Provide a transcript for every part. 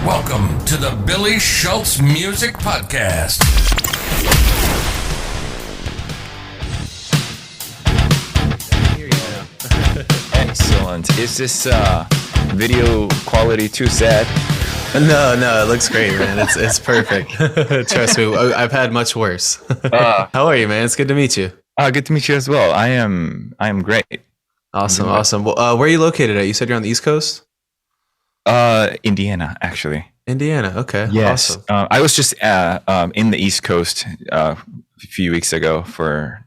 Welcome to the Billy Shultz Music Podcast. Excellent. Is this video quality too sad? No, it looks great, man. It's perfect. Trust me, I've had much worse. How are you, man? It's good to meet you. Good to meet you as well. I am great. Awesome. Well, where are you located at? You said you're on the East Coast? Indiana, actually. Indiana, okay. Yes. Awesome. I was just in the East Coast a few weeks ago for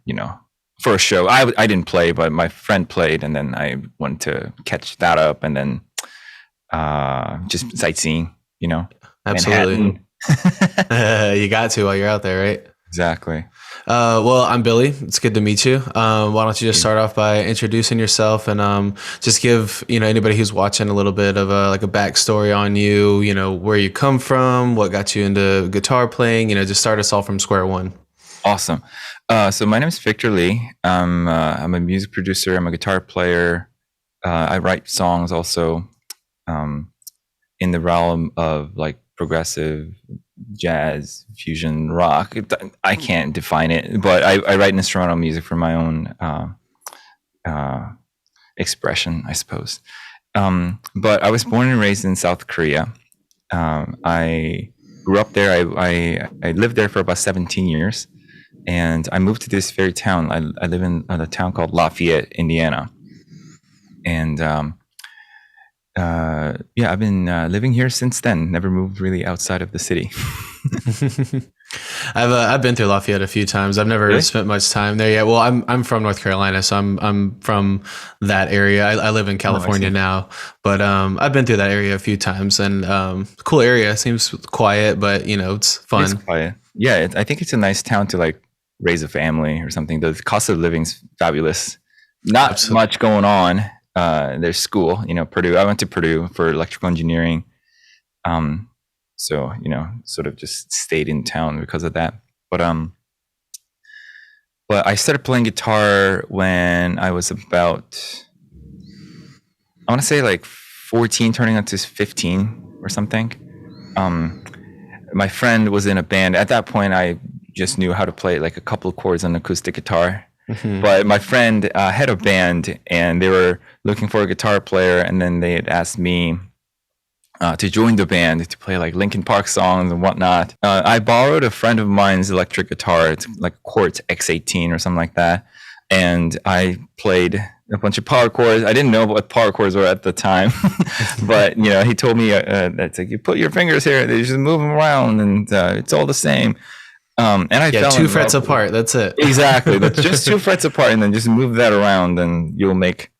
a show. I didn't play, but my friend played, and then I went to catch that up, and then just sightseeing. Absolutely. You got to while you're out there, right? Exactly. Well, I'm Billy. It's good to meet you. Why don't you just start off by introducing yourself and just give anybody who's watching a little bit of a backstory on you. Where you come from, what got you into guitar playing. Just start us all from square one. Awesome. So my name is Victor Lee. I'm a music producer. I'm a guitar player. I write songs also in the realm of like progressive jazz, fusion, rock. I can't define it, but I write instrumental music for my own expression, I suppose. But I was born and raised in South Korea. I grew up there. I lived there for about 17 years. And I moved to this very town. I live in a town called Lafayette, Indiana. And I've been living here since then. Never moved really outside of the city. I've been through Lafayette a few times. I've never spent much time there yet. Well, I'm from North Carolina, so I'm from that area. I live in California now, but I've been through that area a few times, and cool area. Seems quiet, but it's fun. It's quiet. Yeah, I think it's a nice town to like raise a family or something. The cost of living's fabulous. Not Absolutely. Much going on. There's school, Purdue. I went to Purdue for electrical engineering. So, sort of just stayed in town because of that. But I started playing guitar when I was about, I want to say like 14, turning up to 15 or something. My friend was in a band. At that point, I just knew how to play like a couple of chords on acoustic guitar. Mm-hmm. But my friend had a band, and they were looking for a guitar player, and then they had asked me to join the band to play like Linkin Park songs and whatnot. I borrowed a friend of mine's electric guitar. It's like a Quartz X18 or something like that, and I played a bunch of power chords. I didn't know what power chords were at the time, but he told me that's like, you put your fingers here, they just move them around, and it's all the same. And I fell two frets apart. That's it. Exactly. That's just 2 frets apart, and then just move that around, and you'll make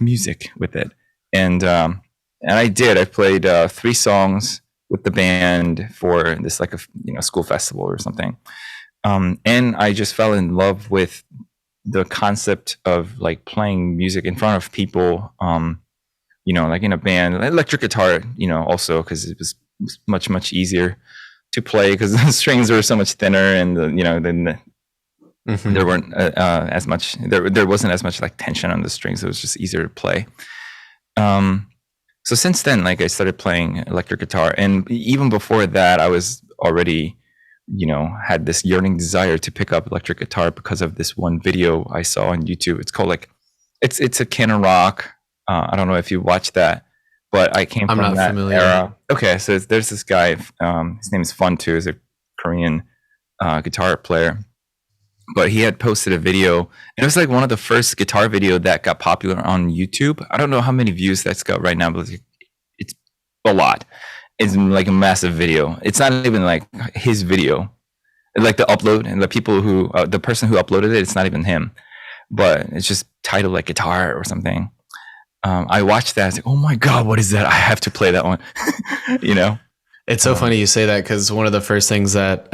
music with it. And I did. I played 3 songs with the band for this like a school festival or something. And I just fell in love with the concept of like playing music in front of people. Like in a band, electric guitar. Also because it was much easier to play because the strings were so much thinner, and there weren't as much. There wasn't as much like tension on the strings. It was just easier to play. So since then, like I started playing electric guitar, and even before that, I was already, had this yearning desire to pick up electric guitar because of this one video I saw on YouTube. It's called it's a canon rock. I don't know if you watched that. But I came from that era. Okay, so there's this guy. His name is Wheatus. He's a Korean guitar player. But he had posted a video, and it was like one of the first guitar video that got popular on YouTube. I don't know how many views that's got right now, but it's a lot. It's like a massive video. It's not even like his video. Like the upload and the person who uploaded it, it's not even him. But it's just titled like guitar or something. I watched that. I was like, oh my God, what is that? I have to play that one. It's so funny you say that, because one of the first things that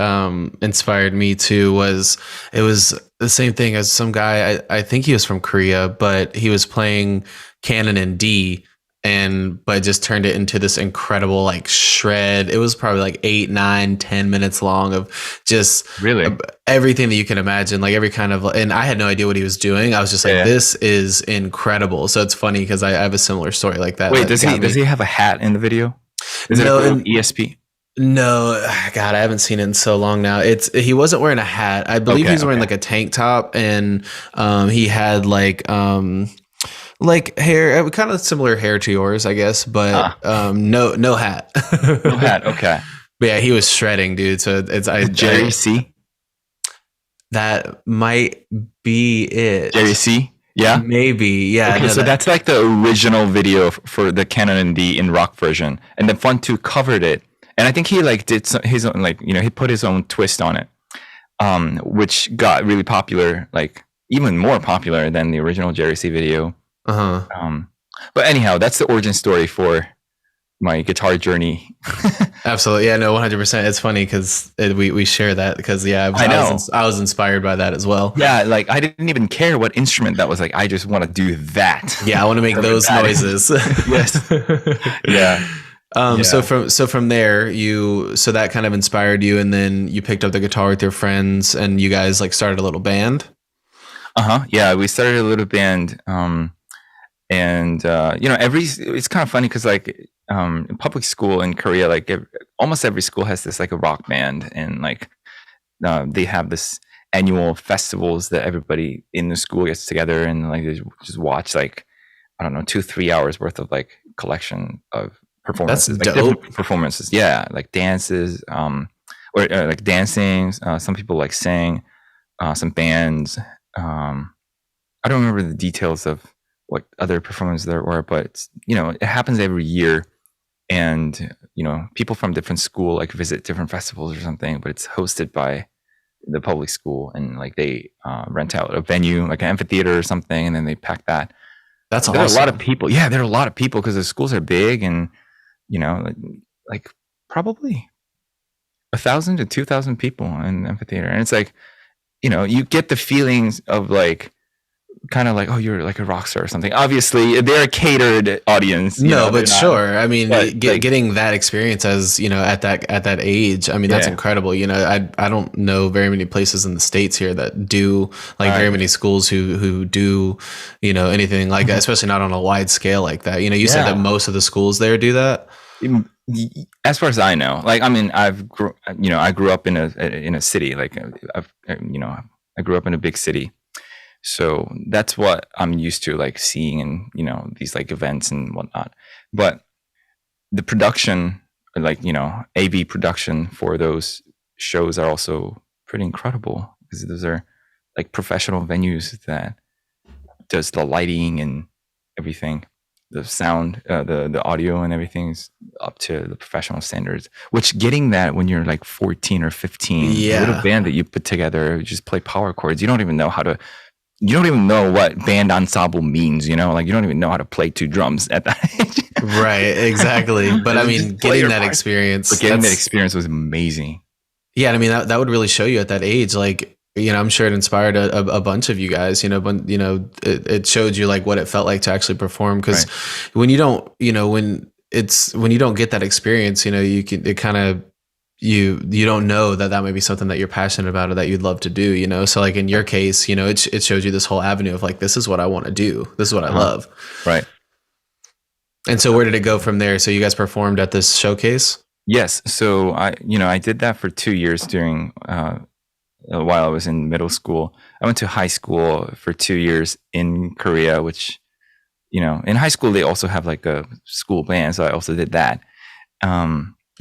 inspired me too was it was the same thing as some guy. I think he was from Korea, but he was playing canon in D, but just turned it into this incredible like shred. It was probably like 8, 9, 10 minutes long of just really everything that you can imagine, like every kind of, and I had no idea what he was doing. I was just like, this is incredible. So it's funny because I have a similar story like that. Wait, does he have a hat in the video? Is it No, a and- ESP? No, God, I haven't seen it in so long now. He wasn't wearing a hat. I believe Okay, he was wearing okay. like a tank top, and he had like hair, kind of similar hair to yours, I guess, but no hat. No hat. Okay. But yeah, he was shredding, dude. So Jerry C. that might be it. Jerry C. Yeah. Maybe. Yeah. Okay, no, so that's like the original video for the Canon and D in rock version, and then Fun 2 covered it, and I think he like did his own, like, you know, he put his own twist on it, which got really popular, like even more popular than the original Jerry C video. But anyhow, that's the origin story for my guitar journey. Absolutely. Yeah, no, 100%. It's funny because we share that because, yeah, I was inspired by that as well. Yeah, like I didn't even care what instrument that was. Like, I just want to do that. Yeah, I want to make those noises. Yes. Yeah. So from there, so that kind of inspired you, and then you picked up the guitar with your friends, and you guys like started a little band. Yeah, we started a little band. And you know, it's kind of funny because like in public school in Korea, like almost every school has this like a rock band, and like they have this annual festivals that everybody in the school gets together and like they just watch, like, I don't know, 2-3 hours worth of like collection of performances. That's like dope. different performances. Yeah, like dances, or like dancing. Some people like sing, some bands. I don't remember the details of what other performances there were, but it's, you know, it happens every year, and you know, people from different school like visit different festivals or something, but it's hosted by the public school, and like they rent out a venue, like an amphitheater or something, and then they pack that. That's awesome. There are a lot of people. Yeah, there are a lot of people because the schools are big, and you know, like probably 1,000 to 2,000 people in the amphitheater, and it's like, you know, you get the feelings of like, kind of like, oh, you're like a rock star or something. Obviously, they're a catered audience. No, but sure. I mean, like, getting that experience as, you know, at that age, I mean, that's incredible. You know, I don't know very many places in the States here that do like very many schools who do, you know, anything like that, especially not on a wide scale like that. You know, you said that most of the schools there do that. As far as I know, like, I mean, I grew up in a city, like I grew up in a big city. So that's what I'm used to, like seeing in, you know, these like events and whatnot. But the production, like, you know, AV production for those shows are also pretty incredible, because those are like professional venues that does the lighting and everything, the sound, the audio and everything is up to the professional standards, which getting that when you're like 14 or 15, the little band that you put together, you just play power chords. You don't even know what band ensemble means, you know, like you don't even know how to play 2 drums at that age. Right, exactly. But I mean, getting that experience. But getting that experience was amazing. Yeah, I mean, that would really show you at that age, like, you know, I'm sure it inspired a bunch of you guys, you know, but, you know, it showed you like what it felt like to actually perform. Because when you don't, you know, when you don't get that experience, you know, you don't know that might be something that you're passionate about or that you'd love to do, you know? So like in your case, you know, it shows you this whole avenue of like, this is what I want to do. This is what I love. Right. And so where did it go from there? So you guys performed at this showcase? Yes. So I did that for 2 years during, while I was in middle school. I went to high school for 2 years in Korea, which, you know, in high school, they also have like a school band. So I also did that.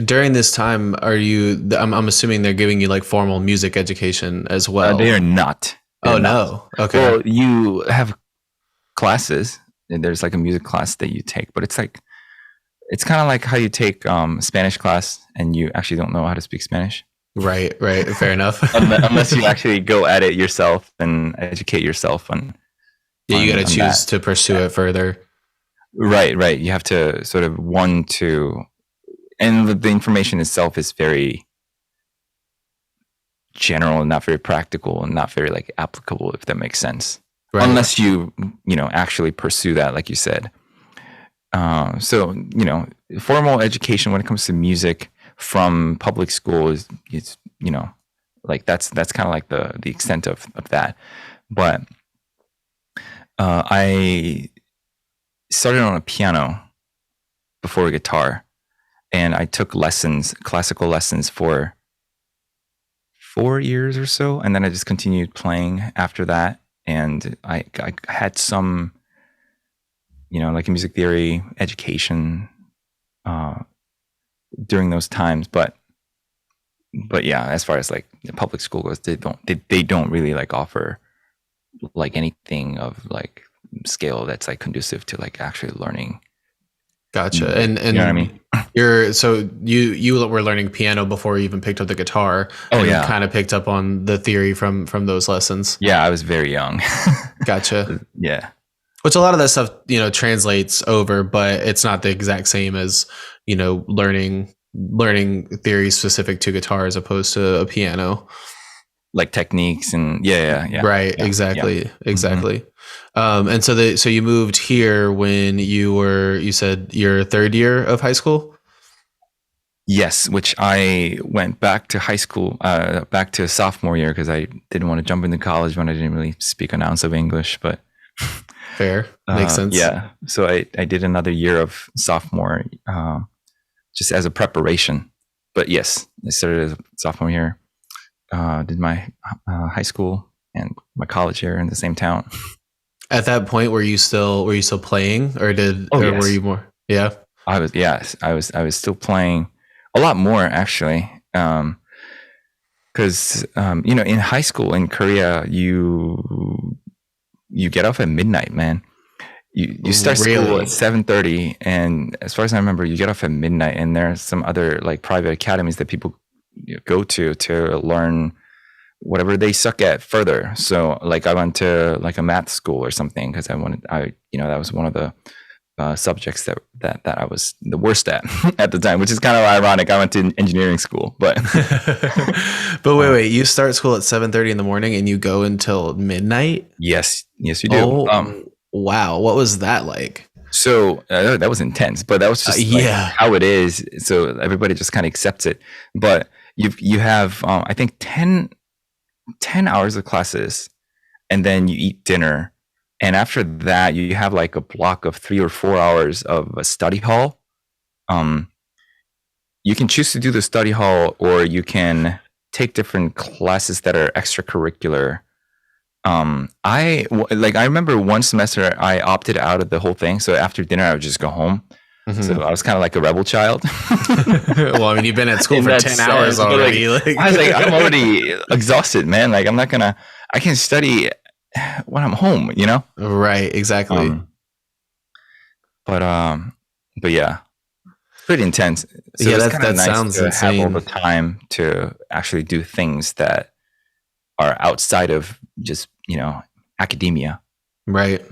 During this time, I'm assuming they're giving you like formal music education as well. They are not. No. Okay. Well, you have classes, and there's like a music class that you take, but it's kind of like how you take Spanish class and you actually don't know how to speak Spanish. Right. Fair enough. Unless you actually go at it yourself and educate yourself on. Yeah, you got to choose to pursue it further. Right. You have to sort of and the information itself is very general and not very practical and not very like applicable, if that makes sense. Right. Unless you actually pursue that, like you said. So, you know, formal education when it comes to music from public school is you know, like that's kind of like the extent of that. But I started on a piano before a guitar. and I took classical lessons for 4 years or so, and then I just continued playing after that. And I had some, like music theory education during those times, but yeah, as far as like the public school goes, they don't really like offer like anything of like scale that's like conducive to like actually learning. Gotcha. And you know what I mean? You were learning piano before you even picked up the guitar. Oh, and yeah. Kind of picked up on the theory from those lessons. Yeah, I was very young. Gotcha. Yeah. Which a lot of that stuff, translates over, but it's not the exact same as, learning theory specific to guitar as opposed to a piano. Like techniques and yeah. Right. Yeah, exactly. yeah. Exactly. And so you moved here when you said your third year of high school? Yes, which I went back to high school, back to sophomore year because I didn't want to jump into college when I didn't really speak an ounce of English, but fair. Makes sense. Yeah. So I did another year of sophomore just as a preparation. But yes, I started as a sophomore year, did my high school and my college here in the same town. At that point, were you still playing, or yes. were you more? Yeah, I was still playing a lot more actually, because in high school in Korea, you get off at midnight, man. You start school at 7:30, and as far as I remember, you get off at midnight. And there are some other like private academies that people go to learn whatever they suck at further. So like I went to like a math school or something because that was one of the subjects that I was the worst at at the time, which is kind of ironic. I went to engineering school, but but wait, you start school at 7:30 in the morning and you go until midnight? Yes, you do. Wow, what was that like? So that was intense, but that was just how it is. So everybody just kind of accepts it. But you have I think 10 hours of classes, and then you eat dinner. And after that, you have like a block of 3 or 4 hours of a study hall. You can choose to do the study hall, or you can take different classes that are extracurricular. I remember one semester I opted out of the whole thing. So after dinner, I would just go home. Mm-hmm. So I was kind of like a rebel child. Well, I mean, you've been at school for 10 hours already. I was like, I'm already exhausted, man. Like, I can study when I'm home, Right, exactly. But yeah, pretty intense. So yeah, that nice sounds to insane. Have all the time to actually do things that are outside of just academia. Right.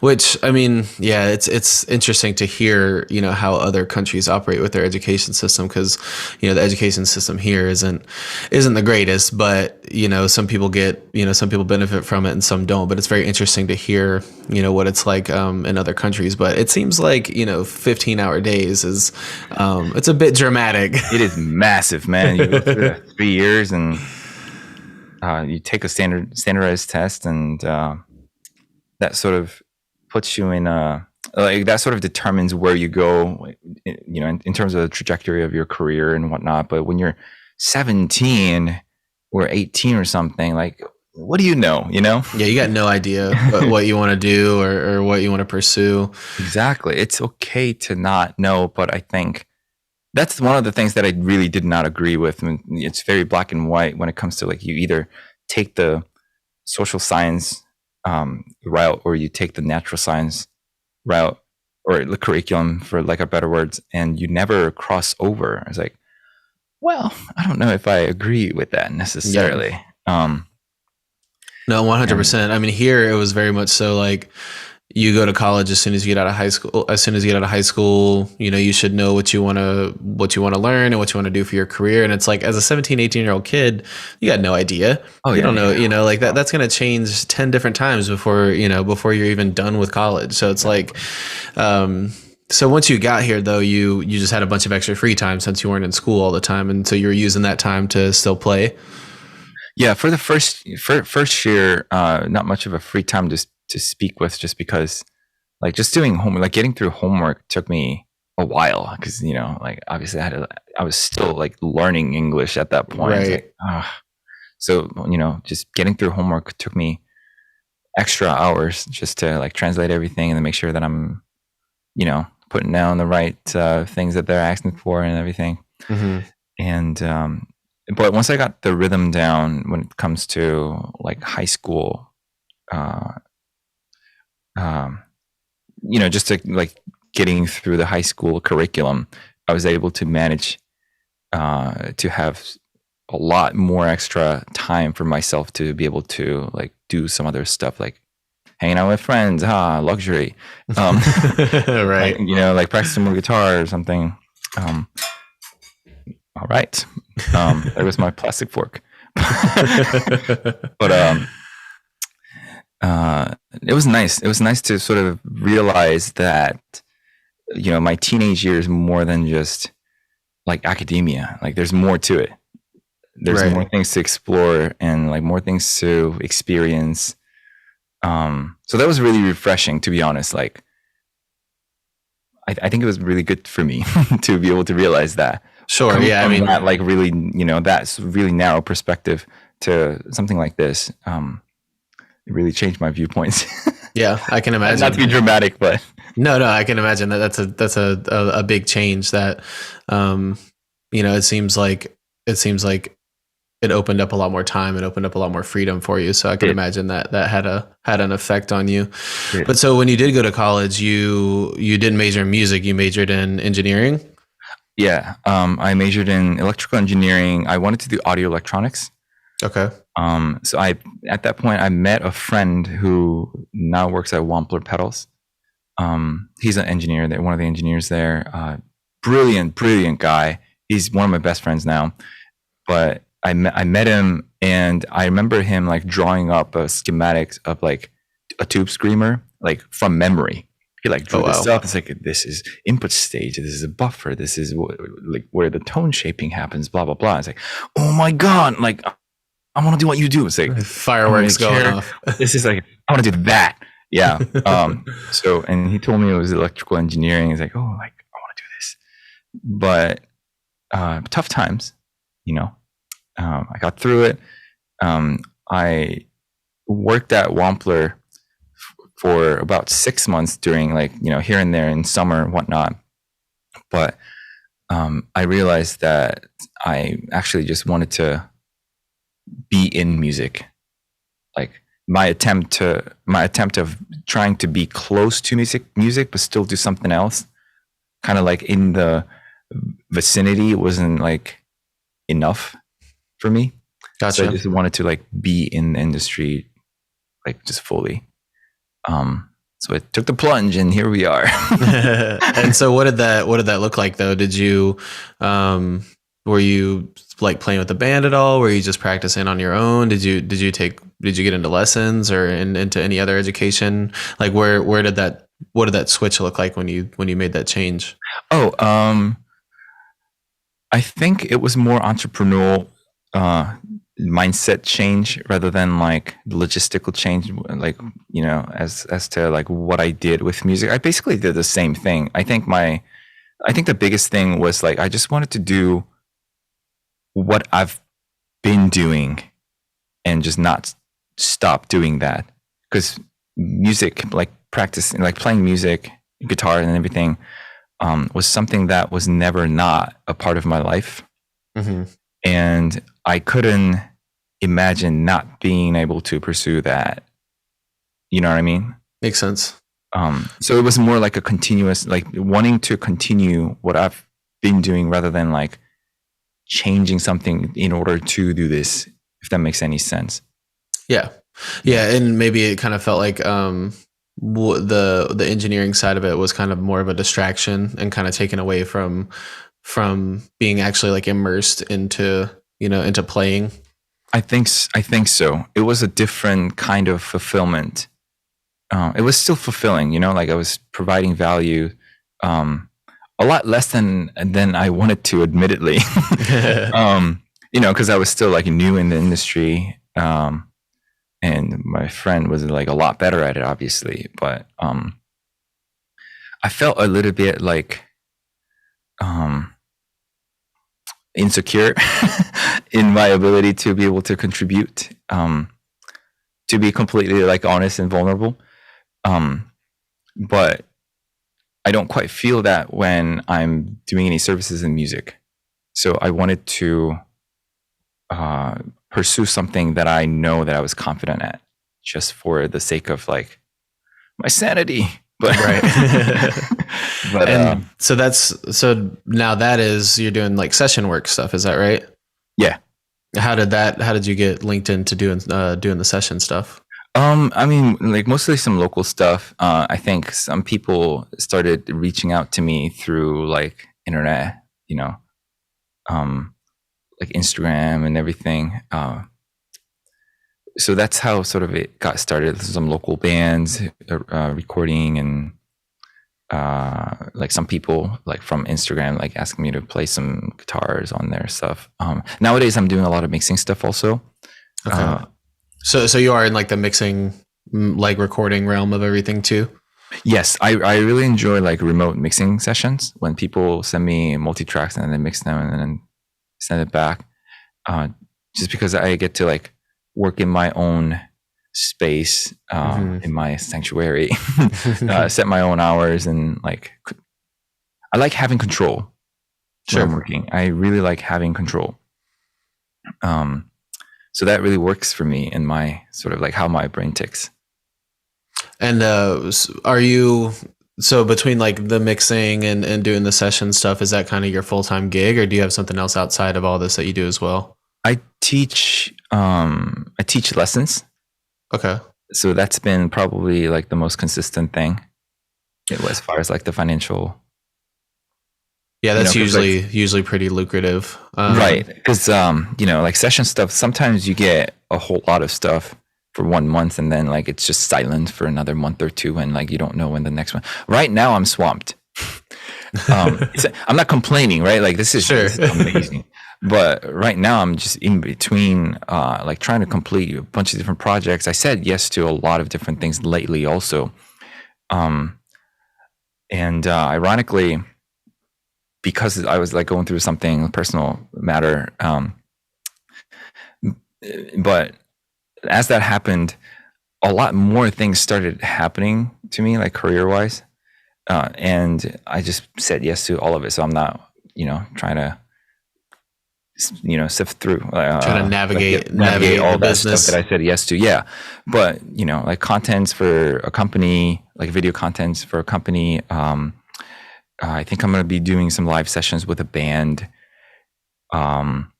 Which, I mean, yeah, it's interesting to hear, how other countries operate with their education system, because, the education system here isn't the greatest, but, some people benefit from it and some don't. But it's very interesting to hear, what it's like in other countries. But it seems like, 15-hour days is, it's a bit dramatic. It is massive, man. You go through 3 years and you take a standardized test, and that sort of puts you in that sort of determines where you go, in terms of the trajectory of your career and whatnot. But when you're 17 or 18 or something, like, what do you know? Yeah, you got no idea what you want to do or what you want to pursue. Exactly. It's okay to not know, but I think that's one of the things that I really did not agree with. I mean, it's very black and white when it comes to like, you either take the social science route, or you take the natural science route, or the curriculum, for like a better words, and you never cross over. I was like, well, I don't know if I agree with that necessarily. Yeah. No, 100%. I mean, here it was very much so like, you go to college as soon as you get out of high school. You should know what you want to learn and what you want to do for your career. And it's like, as a 17, 18-year-old kid, you got no idea. Oh, you don't know, like that's going to change 10 different times before you're even done with college. So it's like, so once you got here though, you just had a bunch of extra free time since you weren't in school all the time. And so you were using that time to still play. Yeah. For the first year, not much of a free time to speak with, just because like just doing homework, like getting through homework took me a while because, you know, like obviously I was still like learning English at that point. Right. Like, so, you know, just getting through homework took me extra hours just to like translate everything and then make sure that I'm, you know, putting down the right things that they're asking for and everything. Mm-hmm. And but once I got the rhythm down when it comes to like high school, you know, just to like getting through the high school curriculum, I was able to manage to have a lot more extra time for myself to be able to like do some other stuff like hanging out with friends, luxury. Right. Like, you know, like practicing more guitar or something. All right. There was my plastic fork. But it was nice. It was nice to sort of realize that, you know, my teenage years more than just like academia. Like there's more to it. There's Right. more things to explore and like more things to experience. So that was really refreshing, to be honest. Like, I think it was really good for me to be able to realize that. Sure. Coming Yeah. I from mean, that, like really, you know, that's really narrow perspective to something like this. It really changed my viewpoints. yeah, I can imagine. Not to be dramatic, but No, I can imagine that that's a big change that, you know, it seems like it opened up a lot more time. It opened up a lot more freedom for you. So I can imagine that had an effect on you. Yeah. But so when you did go to college, you didn't major in music, you majored in engineering. yeah, I majored in electrical engineering. I wanted to do audio electronics. Okay. So at that point I met a friend who now works at Wampler Pedals. He's an engineer there, one of the engineers there. Brilliant guy. He's one of my best friends now. But I met him, and I remember him like drawing up a schematics of like a tube screamer, like from memory. He like drew this up. It's like, this is input stage. This is a buffer. This is like where the tone shaping happens. Blah blah blah. It's like, oh my god! Like, I want to do what you do. It's like Fireworks going off. This is like, I want to do that. Yeah. So, and he told me it was electrical engineering. He's like, oh, like I want to do this, but tough times, you know. I got through it. I worked at Wampler for about 6 months during, like, you know, here and there in summer and whatnot. But I realized that I actually just wanted to be in music. Like my attempt of trying to be close to music, but still do something else, kind of like in the vicinity, wasn't like enough for me. Gotcha. So I just wanted to like be in the industry, like just fully. So I took the plunge, and here we are. And so what did that look like though? Did you were you like playing with the band at all? Were you just practicing on your own? Did you get into lessons or into any other education? Like what did that switch look like when you made that change? I think it was more entrepreneurial mindset change rather than like logistical change, like, you know, as to like what I did with music. I basically did the same thing. I think the biggest thing was like I just wanted to do what I've been doing and just not stop doing that, because music, like practicing, like playing music, guitar and everything, was something that was never not a part of my life. Mm-hmm. And I couldn't imagine not being able to pursue that. You know what I mean? Makes sense. So it was more like a continuous, like wanting to continue what I've been doing rather than like changing something in order to do this, if that makes any sense. Yeah. And maybe it kind of felt like the engineering side of it was kind of more of a distraction and kind of taken away from being actually like immersed into playing. I think so. It was a different kind of fulfillment. It was still fulfilling, you know, like I was providing value, a lot less than I wanted to, admittedly. You know, because I was still like new in the industry, and my friend was like a lot better at it, obviously. But I felt a little bit like insecure in my ability to be able to contribute, to be completely like honest and vulnerable. But I don't quite feel that when I'm doing any services in music. So I wanted to pursue something that I know that I was confident at, just for the sake of like my sanity. But Right. but And so now that is, you're doing like session work stuff. Is that right? yeah. How did you get linked into doing the session stuff? I mean, like mostly some local stuff. I think some people started reaching out to me through like internet, like Instagram and everything. So that's how sort of it got started. Some local bands recording, and like some people like from Instagram like asking me to play some guitars on their stuff. Nowadays I'm doing a lot of mixing stuff also. Okay. So you are in like the mixing, like recording realm of everything too? Yes, I really enjoy like remote mixing sessions when people send me multi-tracks and then they mix them and then send it back. Just because I get to like work in my own space, in my sanctuary, set my own hours, and like I like having control when I'm working. I really like having control. So that really works for me in my sort of like how my brain ticks. And are you, so between like the mixing and doing the session stuff, is that kind of your full-time gig, or do you have something else outside of all this that you do as well? I teach lessons. Okay. So that's been probably like the most consistent thing as far as like the financial. Yeah, that's usually pretty lucrative. Right. Because, like session stuff, sometimes you get a whole lot of stuff for 1 month and then like it's just silent for another month or two, and like you don't know when the next one. Right now I'm swamped. I'm not complaining, right? Like this is amazing. But right now I'm just in between, like trying to complete a bunch of different projects. I said yes to a lot of different things lately also. Ironically, because I was like going through something personal matter. But as that happened, a lot more things started happening to me, like career wise. And I just said yes to all of it. So I'm not, trying to, sift through, trying to navigate all that business stuff that I said yes to. Yeah. But, like contents for a company, like video contents for a company. I think I'm going to be doing some live sessions with a band, some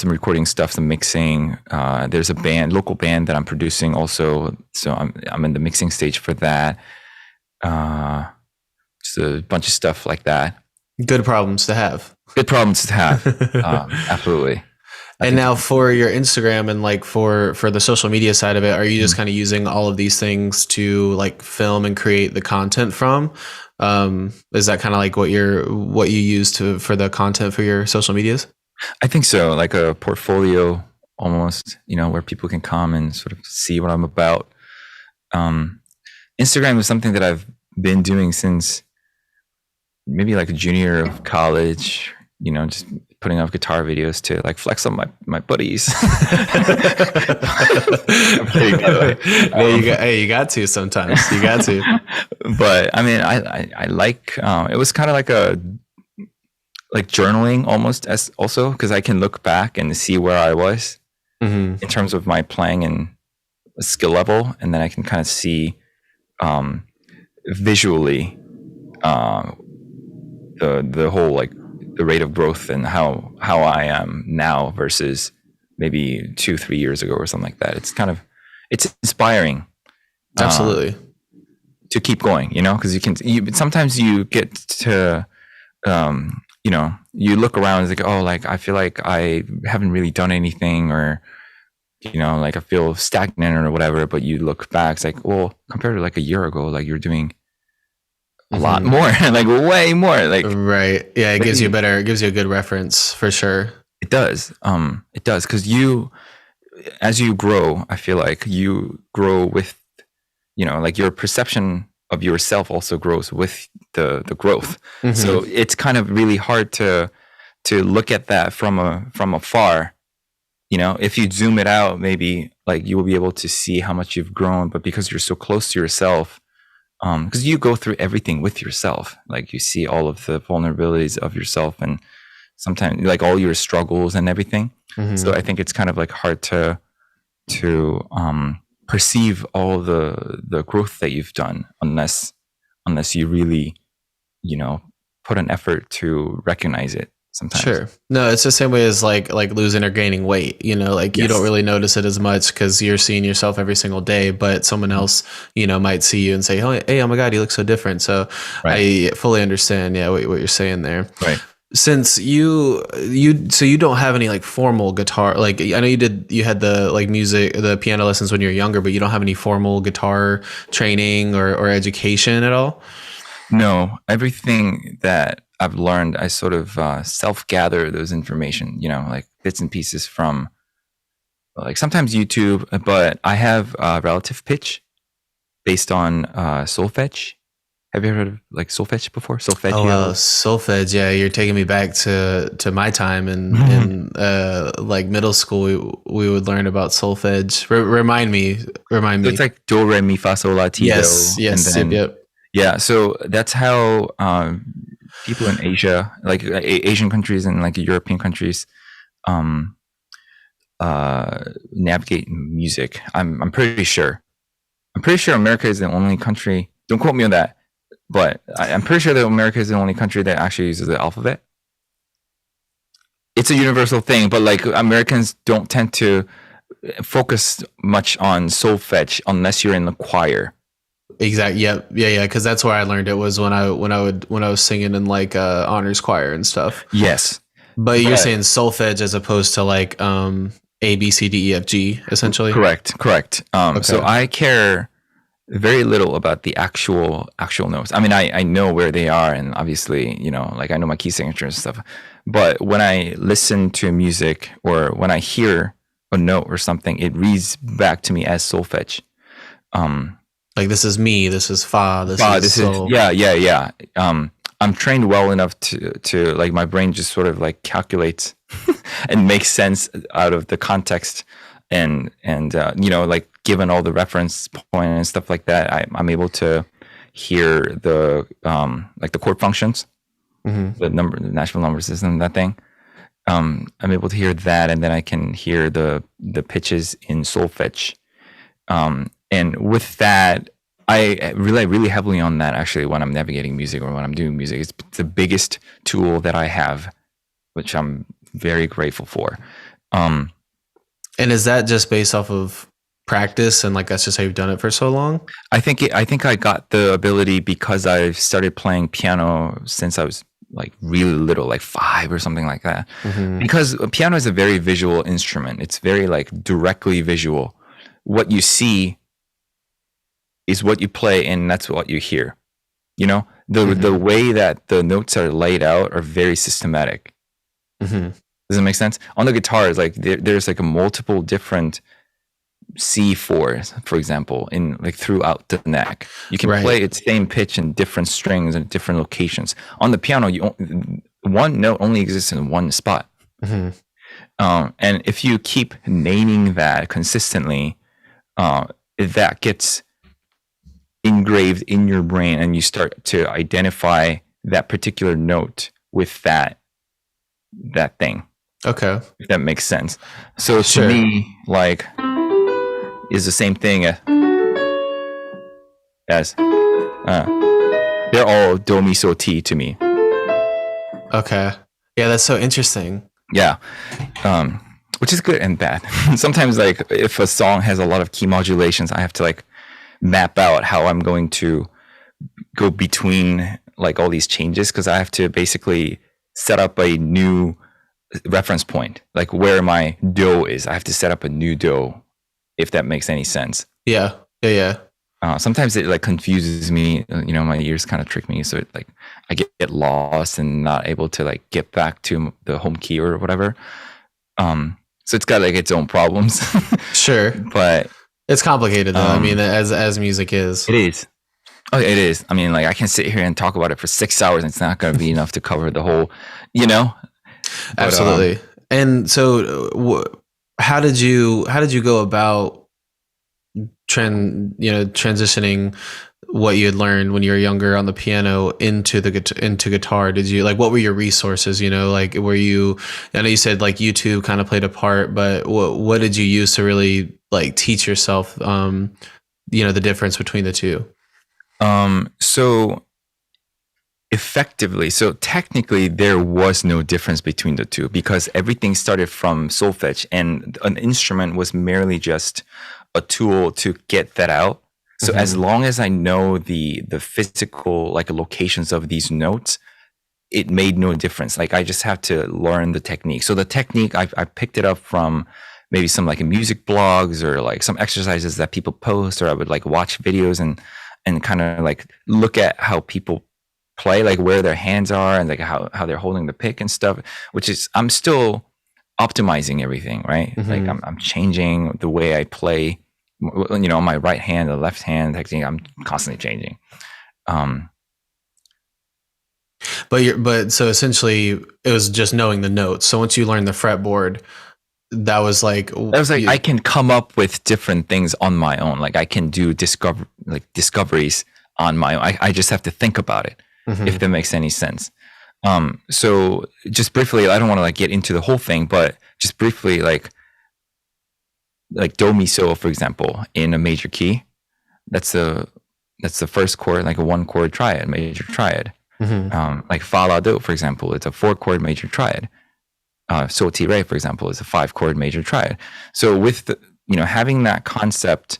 recording stuff, some mixing. There's a local band that I'm producing also. So I'm in the mixing stage for that. Just a bunch of stuff like that. Good problems to have. Absolutely. And now for your Instagram and like for the social media side of it, are you just kind of using all of these things to like film and create the content from? Is that kind of like what you use for the content for your social medias? I think so. Like a portfolio almost, where people can come and sort of see what I'm about. Instagram is something that I've been doing since maybe like a junior of college, just putting up guitar videos to like flex on my buddies. I'm kidding, by the way. You got to sometimes. You got to. But I mean, I like, it was kind of like like journaling almost, as also because I can look back and see where I was in terms of my playing and skill level, and then I can kind of see visually the whole like the rate of growth and how I am now versus maybe 2-3 years ago or something like that. It's inspiring. Absolutely. To keep going, because sometimes you get to, you look around and it's like, oh, like I feel like I haven't really done anything, or, like I feel stagnant or whatever, but you look back, it's like, well, compared to like a year ago, like you're doing a lot more, like way more, like, right. Yeah. It gives you a good reference for sure. It does. Cause as you grow, I feel like you grow with, like your perception of yourself also grows with the growth. So it's kind of really hard to look at that from afar. You know, if you zoom it out, maybe like you will be able to see how much you've grown, but because you're so close to yourself, because you go through everything with yourself, like you see all of the vulnerabilities of yourself and sometimes like all your struggles and everything. So I think it's kind of like hard to perceive all the growth that you've done unless you really, you know, put an effort to recognize it. Sometimes. Sure. No, it's the same way as like losing or gaining weight, you know, like you don't really notice it as much because you're seeing yourself every single day, but someone else, you know, might see you and say, oh, hey, oh my God, you look so different. So I fully understand. Yeah. What you're saying there. Right. Since you don't have any like formal guitar, like I know you had the like the piano lessons when you were younger, but you don't have any formal guitar training or education at all. No, everything that I've learned, I sort of self-gather those information, you know, like bits and pieces from like sometimes YouTube, but I have relative pitch based on Solfege. Have you heard of like Solfege before? Solfege. Oh, well, Solfege. Yeah, you're taking me back to my time in like middle school. We would learn about Solfege. Remind me. So it's like do, re, mi, fa, sol, la, ti, yes, do. Yes. And then, yep. Yeah. So that's how people in Asia, like Asian countries and like European countries, navigate music. I'm pretty sure. America is the only country. Don't quote me on that, but I'm pretty sure that America is the only country that actually uses the alphabet. It's a universal thing, but like Americans don't tend to focus much on solfege unless you're in the choir. Exactly. Yeah. Because that's where I learned it was when I was singing in like honors choir and stuff. Yes, but you're saying solfege as opposed to like A, B, C, D, E, F, G, essentially. Correct. Okay. So I care very little about the actual notes. I mean, I know where they are, and obviously, you know, like I know my key signature and stuff. But when I listen to music or when I hear a note or something, it reads back to me as solfege. Like this is mi, this is fa, this is sol. Yeah. I'm trained well enough to like my brain just sort of like calculates and makes sense out of the context and you know, like given all the reference point and stuff like that, I'm able to hear the like the chord functions, the natural number system, that thing. I'm able to hear that, and then I can hear the pitches in solfege. And with that, I rely really heavily on that actually when I'm navigating music or when I'm doing music. It's the biggest tool that I have, which I'm very grateful for. And is that just based off of practice and like that's just how you've done it for so long? I think I got the ability because I've started playing piano since I was like really little, like 5 or something like that. Because piano is a very visual instrument. It's very like directly visual. What you see is what you play, and that's what you hear. You know, the way that the notes are laid out are very systematic. Does it make sense? On the guitar, it's like there's like a multiple different C4s, for example, in like throughout the neck. You can play its same pitch in different strings and different locations. On the piano, one note only exists in one spot. And if you keep naming that consistently, that gets engraved in your brain, and you start to identify that particular note with that thing. Okay, if that makes sense. So to me, like, is the same thing as they're all do mi so ti to me. Okay, yeah, that's so interesting. Yeah, which is good and bad. Sometimes, like, if a song has a lot of key modulations, I have to like map out how I'm going to go between like all these changes, because I have to basically set up a new reference point, like where my do is. I have to set up a new do, if that makes any sense. Yeah. Sometimes it like confuses me, you know, my ears kind of trick me, so it, like I get lost and not able to like get back to the home key or whatever. So it's got like its own problems. Sure, but it's complicated though. I mean, as music is. It is. Oh, it is. I mean, like I can sit here and talk about it for 6 hours, and it's not going to be enough to cover the whole, you know. But, Absolutely. And so, how did you go about transitioning what you had learned when you were younger on the piano into guitar? Did you, like, what were your resources? Like, were you? I know you said like YouTube kind of played a part, but what did you use to really like teach yourself? The difference between the two. So effectively, so technically there was no difference between the two because everything started from solfege, and an instrument was merely just a tool to get that out. So as long as I know the physical like locations of these notes, it made no difference. Like I just have to learn the technique. So the technique I picked it up from maybe some like music blogs or like some exercises that people post, or I would like watch videos and kind of like look at how people play, like where their hands are and like how they're holding the pick and stuff, which is, I'm still optimizing everything, right? Like I'm changing the way I play, my right hand, the left hand technique, I'm constantly changing. But so essentially it was just knowing the notes. So once you learned the fretboard, that was like I can come up with different things on my own. Like I can do discoveries on my own. I just have to think about it, if that makes any sense. So just briefly, I don't want to like get into the whole thing, but just briefly, like do mi so, for example, in a major key, that's the first chord, like a 1-chord triad, major triad. Like fa la do, for example, it's a 4-chord major triad. So ti re, for example, is a 5-chord major triad. So with the, having that concept,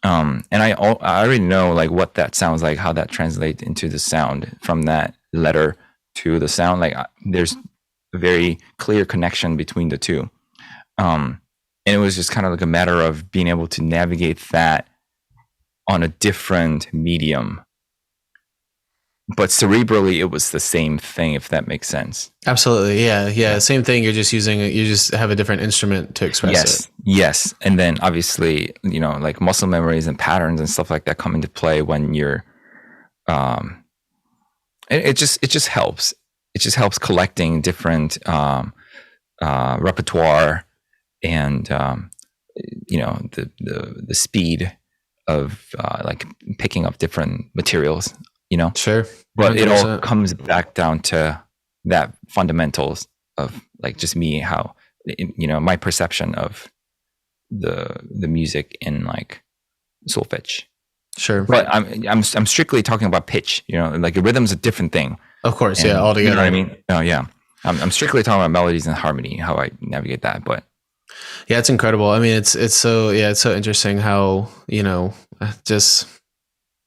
and I already know like what that sounds like, how that translates into the sound from that letter to the sound. Like there's a very clear connection between the two. And it was just kind of like a matter of being able to navigate that on a different medium. But cerebrally, it was the same thing, if that makes sense. Absolutely. Yeah. Same thing. You just have a different instrument to express it. Yes. And then obviously, like muscle memories and patterns and stuff like that come into play when you're, it just helps. It just helps collecting different, repertoire and, the speed of, like picking up different materials. Sure. But 100%. it all comes back down to that fundamentals of like just me, how, my perception of the music in like solfege. Sure. But I'm strictly talking about pitch, like a rhythm's a different thing. Of course. And, yeah. Altogether. You know what I mean? Oh yeah. I'm strictly talking about melodies and harmony, how I navigate that. But yeah, it's incredible. I mean, it's so interesting how, just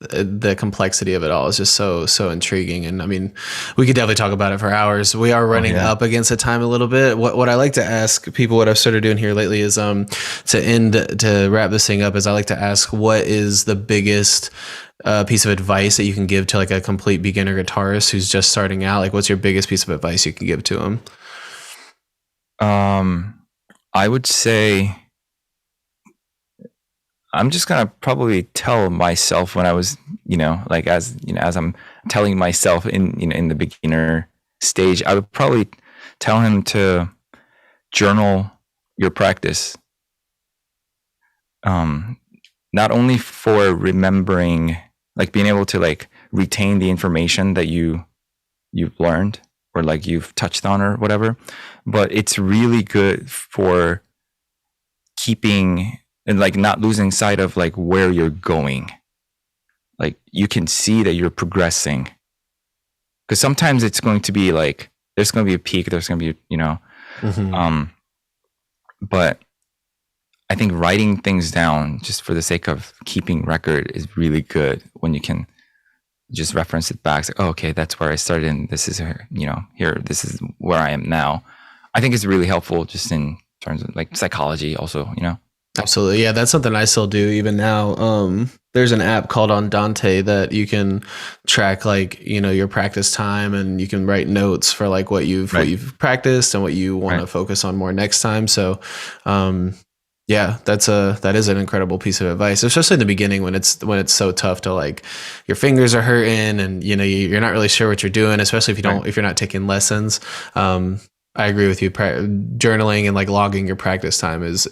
the complexity of it all is just so intriguing. And I mean, we could definitely talk about it for hours. We are running up against the time a little bit. What I like to ask people, what I've started doing here lately is to wrap this thing up, is I like to ask, what is the biggest piece of advice that you can give to like a complete beginner guitarist who's just starting out? Like, what's your biggest piece of advice you can give to him? I would say, I'm just gonna probably tell myself when I was, as I'm telling myself in the beginner stage, I would probably tell him to journal your practice. Not only for remembering, like being able to like retain the information that you've learned or like you've touched on or whatever, but it's really good for keeping and like not losing sight of like where you're going. Like you can see that you're progressing, because sometimes it's going to be like there's going to be a peak, there's going to be but I think writing things down just for the sake of keeping record is really good when you can just reference it back. It's like, oh, okay, that's where I started, and this is here, this is where I am now. I think it's really helpful just in terms of like psychology also, Absolutely. Yeah, that's something I still do even now. There's an app called Andante that you can track like, your practice time, and you can write notes for like what you've practiced and what you want to focus on more next time. So Yeah, that is an incredible piece of advice, especially in the beginning when it's so tough to like your fingers are hurting and you're not really sure what you're doing, especially if you're not taking lessons. I agree with you. Journaling and like logging your practice time is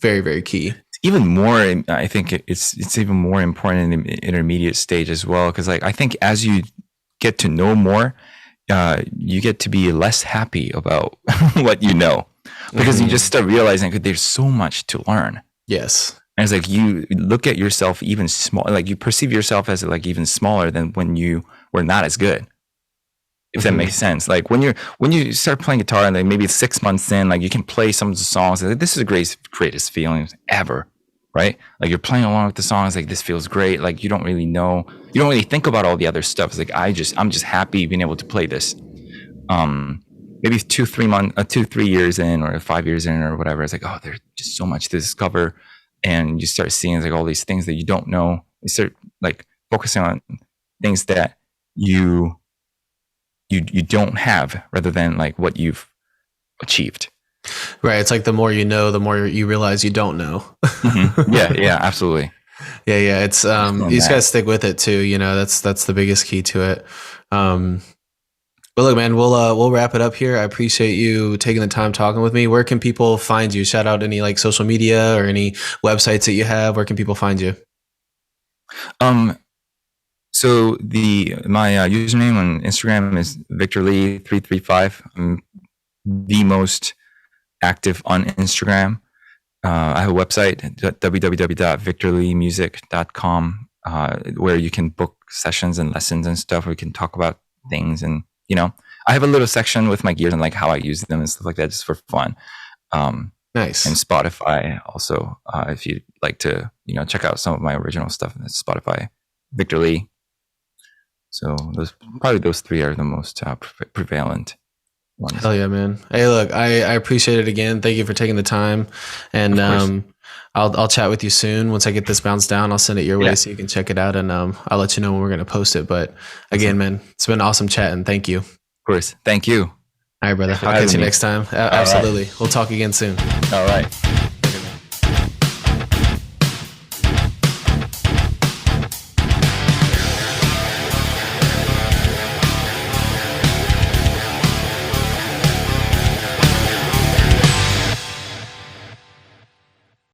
very, very key. Even more, I think it's even more important in the intermediate stage as well, because like I think as you get to know more, you get to be less happy about what you know. Because you just start realizing that there's so much to learn. Yes. And it's like you look at yourself even small, like you perceive yourself as like even smaller than when you were not as good. If that makes sense. Like when you start playing guitar and like maybe 6 months in, like you can play some of the songs. Like, this is the greatest feeling ever, right? Like you're playing along with the songs. Like this feels great. Like you don't really think about all the other stuff. It's like I'm just happy being able to play this. Maybe 2-3 years in or 5 years in or whatever, it's like, oh, there's just so much to discover. And you start seeing like all these things that you don't know. You start like focusing on things that you don't have rather than like what you've achieved. Right. It's like the more you know, the more you realize you don't know. Yeah, absolutely. Yeah. It's you just gotta stick with it too. That's the biggest key to it. But look, man, we'll wrap it up here. I appreciate you taking the time talking with me. Where can people find you? Shout out any like social media or any websites that you have. Where can people find you? So my username on Instagram is VictorLee335. I'm the most active on Instagram. I have a website, www.victorleemusic.com, where you can book sessions and lessons and stuff. We can talk about things and I have a little section with my gears and like how I use them and stuff like that, just for fun. Nice. And Spotify also, if you'd like to, check out some of my original stuff. That's Spotify, Victor Lee. So those three are the most prevalent ones. Hell yeah, man. Hey, look, I appreciate it again. Thank you for taking the time. And I'll chat with you soon. Once I get this bounced down, I'll send it your way so you can check it out, and I'll let you know when we're going to post it. But again, man, it's been awesome chatting. Thank you. Of course. Thank you. All right, brother. I'll catch you next time. Absolutely. Right. We'll talk again soon. All right.